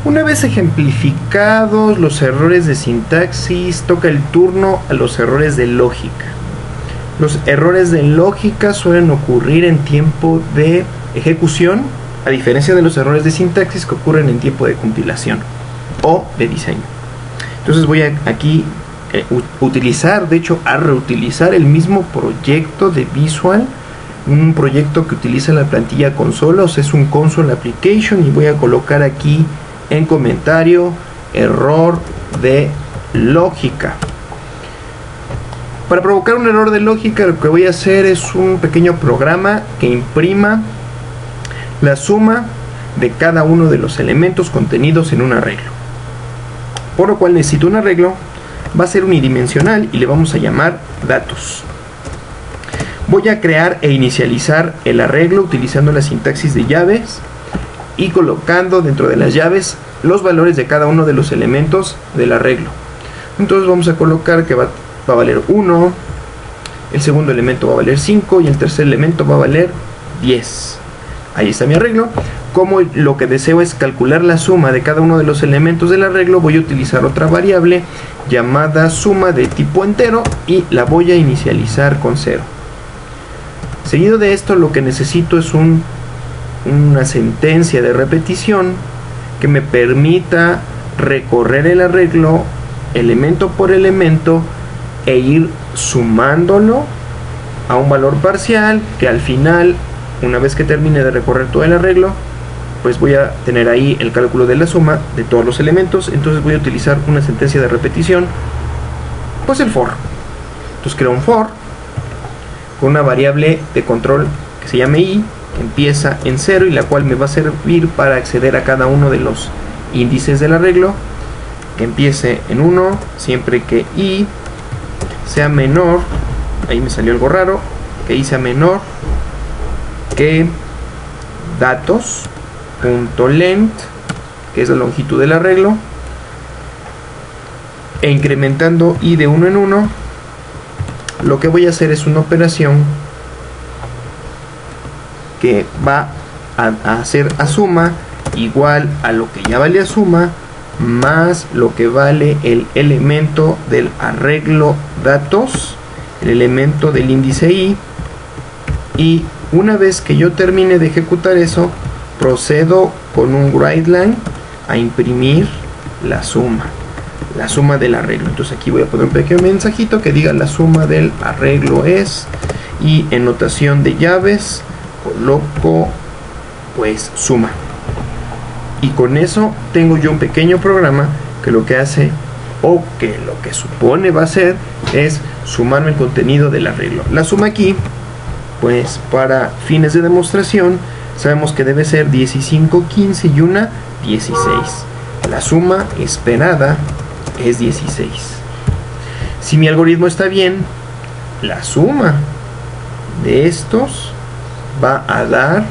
Una vez ejemplificados los errores de sintaxis, toca el turno a los errores de lógica. Los errores de lógica suelen ocurrir en tiempo de ejecución, a diferencia de los errores de sintaxis que ocurren en tiempo de compilación o de diseño. Entonces voy a aquí utilizar, de hecho a reutilizar el mismo proyecto de Visual, un proyecto que utiliza la plantilla consola, o sea, es un console application, y voy a colocar aquí en comentario error de lógica. Para provocar un error de lógica, lo que voy a hacer es un pequeño programa que imprima la suma de cada uno de los elementos contenidos en un arreglo, por lo cual necesito un arreglo. Va a ser unidimensional y le vamos a llamar datos. Voy a crear e inicializar el arreglo utilizando la sintaxis de llaves y colocando dentro de las llaves los valores de cada uno de los elementos del arreglo. Entonces vamos a colocar que va a valer 1, el segundo elemento va a valer 5 y el tercer elemento va a valer 10. Ahí está mi arreglo. Como lo que deseo es calcular la suma de cada uno de los elementos del arreglo, voy a utilizar otra variable llamada suma de tipo entero y la voy a inicializar con 0. Seguido de esto, lo que necesito es una sentencia de repetición que me permita recorrer el arreglo elemento por elemento e ir sumándolo a un valor parcial que al final, una vez que termine de recorrer todo el arreglo, pues voy a tener ahí el cálculo de la suma de todos los elementos. Entonces voy a utilizar una sentencia de repetición, pues el for. Entonces creo un for con una variable de control que se llame i, que empieza en 0 y la cual me va a servir para acceder a cada uno de los índices del arreglo, que empiece en 1 siempre que i sea menor, ahí me salió algo raro, que i sea menor que datos.length, que es la longitud del arreglo, e incrementando i de 1 en 1. Lo que voy a hacer es una operación que va a hacer a suma igual a lo que ya vale a suma más lo que vale el elemento del arreglo datos, el elemento del índice i, y una vez que yo termine de ejecutar eso, procedo con un writeline a imprimir la suma del arreglo. Entonces aquí voy a poner un pequeño mensajito que diga la suma del arreglo es, y en notación de llaves coloco pues suma, y con eso tengo yo un pequeño programa que lo que hace, o que lo que supone va a hacer, es sumarme el contenido del arreglo. La suma aquí, pues para fines de demostración, sabemos que debe ser 15, 15 y una 16. La suma esperada es 16. Si mi algoritmo está bien, la suma de estos va a dar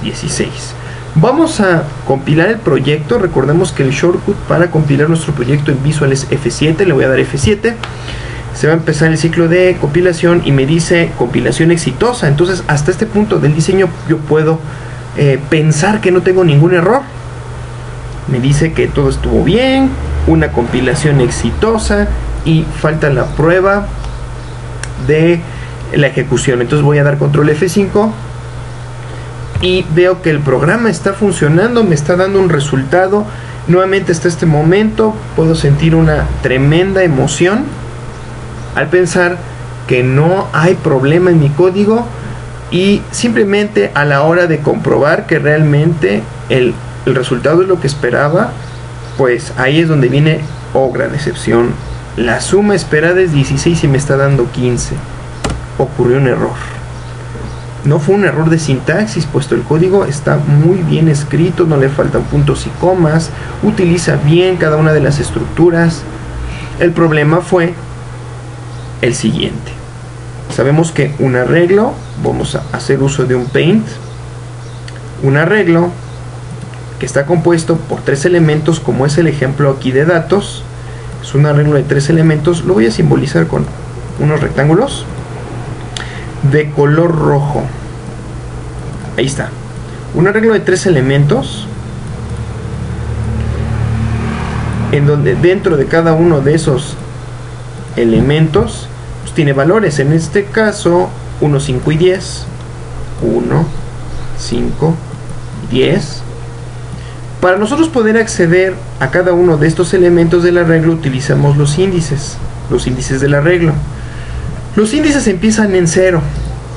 16. Vamos a compilar el proyecto. Recordemos que el shortcut para compilar nuestro proyecto en Visual es F7. Le voy a dar F7. Se va a empezar el ciclo de compilación y me dice compilación exitosa. Entonces hasta este punto del diseño yo puedo pensar que no tengo ningún error. Me dice que todo estuvo bien, una compilación exitosa, y falta la prueba de la ejecución. Entonces voy a dar control F5 y veo que el programa está funcionando, me está dando un resultado. Nuevamente hasta este momento puedo sentir una tremenda emoción al pensar que no hay problema en mi código, y simplemente a la hora de comprobar que realmente el resultado es lo que esperaba, pues ahí es donde viene, oh gran excepción, la suma esperada es 16 y me está dando 15. Ocurrió un error. No fue un error de sintaxis, puesto el código está muy bien escrito, no le faltan puntos y comas, utiliza bien cada una de las estructuras. El problema fue el siguiente. Sabemos que un arreglo, vamos a hacer uso de un paint, un arreglo que está compuesto por 3 elementos, como es el ejemplo aquí de datos. Es un arreglo de 3 elementos. Lo voy a simbolizar con unos rectángulos de color rojo. Ahí está. Un arreglo de 3 elementos en donde dentro de cada uno de esos elementos pues tiene valores. En este caso 1, 5 y 10. 1, 5 y 10. Para nosotros poder acceder a cada uno de estos elementos del arreglo utilizamos los índices del arreglo. Los índices empiezan en 0,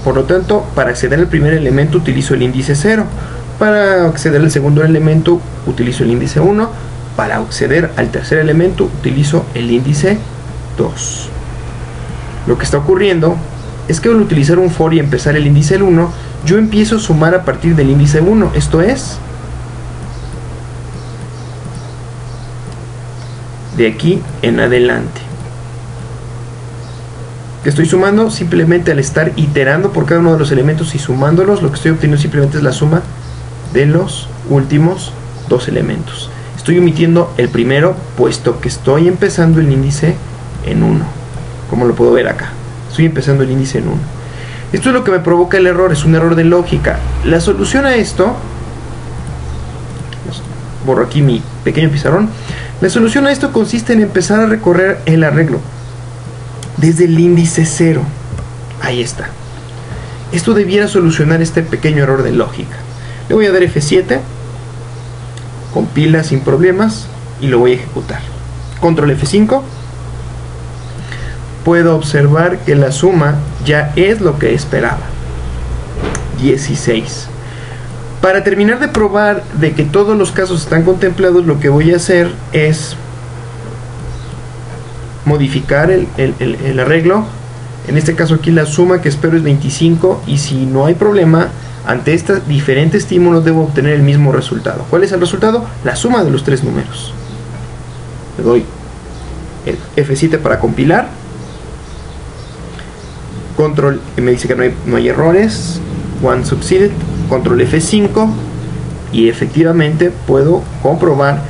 por lo tanto para acceder al primer elemento utilizo el índice 0, para acceder al segundo elemento utilizo el índice 1, para acceder al tercer elemento utilizo el índice 2. Lo que está ocurriendo es que al utilizar un for y empezar el índice 1, yo empiezo a sumar a partir del índice 1, esto es, de aquí en adelante. Que estoy sumando simplemente al estar iterando por cada uno de los elementos y sumándolos, lo que estoy obteniendo simplemente es la suma de los últimos dos elementos. Estoy omitiendo el primero, puesto que estoy empezando el índice en 1, como lo puedo ver acá. Estoy empezando el índice en 1. Esto es lo que me provoca el error, es un error de lógica. La solución a esto, borro aquí mi pequeño pizarrón. La solución a esto consiste en empezar a recorrer el arreglo desde el índice 0. Ahí está. Esto debiera solucionar este pequeño error de lógica. Le voy a dar F7, compila sin problemas y lo voy a ejecutar. Control F5. Puedo observar que la suma ya es lo que esperaba, 16. Para terminar de probar de que todos los casos están contemplados, lo que voy a hacer es modificar el arreglo. En este caso aquí la suma que espero es 25, y si no hay problema, ante estos diferentes estímulos debo obtener el mismo resultado. ¿Cuál es el resultado? La suma de los tres números. Le doy el F7 para compilar. Control, me dice que no hay errores. One succeeded. Control F5 y efectivamente puedo comprobar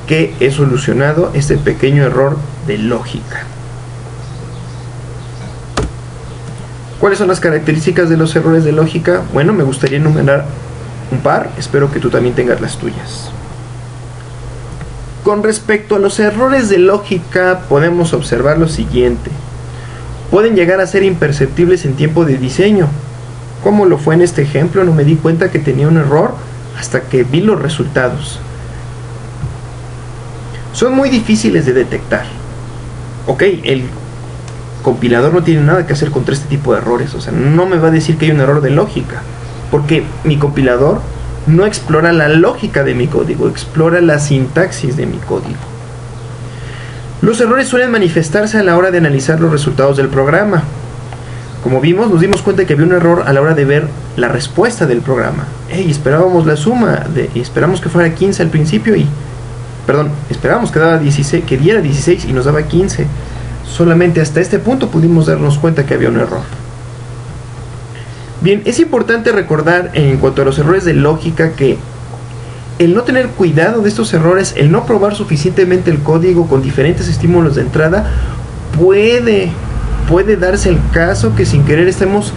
que he solucionado este pequeño error de lógica. ¿Cuáles son las características de los errores de lógica? Bueno, me gustaría enumerar un par, espero que tú también tengas las tuyas. Con respecto a los errores de lógica, podemos observar lo siguiente. Pueden llegar a ser imperceptibles en tiempo de diseño, como lo fue en este ejemplo. No me di cuenta que tenía un error hasta que vi los resultados. Son muy difíciles de detectar. Ok, el compilador no tiene nada que hacer contra este tipo de errores. O sea, no me va a decir que hay un error de lógica, porque mi compilador no explora la lógica de mi código, explora la sintaxis de mi código. Los errores suelen manifestarse a la hora de analizar los resultados del programa. Como vimos, nos dimos cuenta que había un error a la hora de ver la respuesta del programa. Esperábamos la suma, y esperamos que fuera 15 al principio, esperábamos que diera 16 y nos daba 15. Solamente hasta este punto pudimos darnos cuenta que había un error. Bien, es importante recordar en cuanto a los errores de lógica que el no tener cuidado de estos errores, el no probar suficientemente el código con diferentes estímulos de entrada, puede darse el caso que sin querer estemos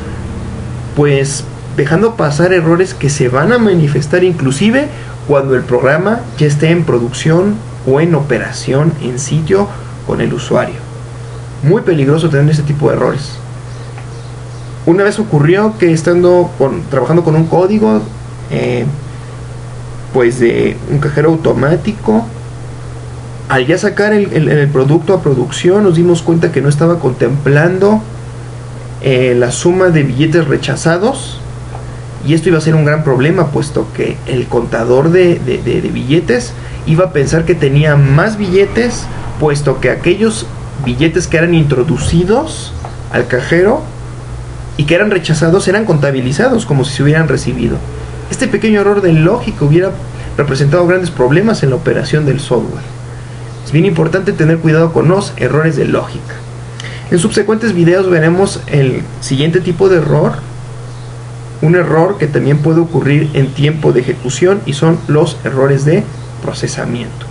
pues dejando pasar errores que se van a manifestar inclusive cuando el programa ya esté en producción o en operación en sitio con el usuario. Muy peligroso tener este tipo de errores. Una vez ocurrió que trabajando con un código pues de un cajero automático, al ya sacar el producto a producción, nos dimos cuenta que no estaba contemplando la suma de billetes rechazados, y esto iba a ser un gran problema, puesto que el contador de billetes iba a pensar que tenía más billetes, puesto que aquellos billetes que eran introducidos al cajero y que eran rechazados eran contabilizados como si se hubieran recibido. Este pequeño error de lógica hubiera representado grandes problemas en la operación del software. Es bien importante tener cuidado con los errores de lógica. En subsecuentes videos veremos el siguiente tipo de error, un error que también puede ocurrir en tiempo de ejecución, y son los errores de procesamiento.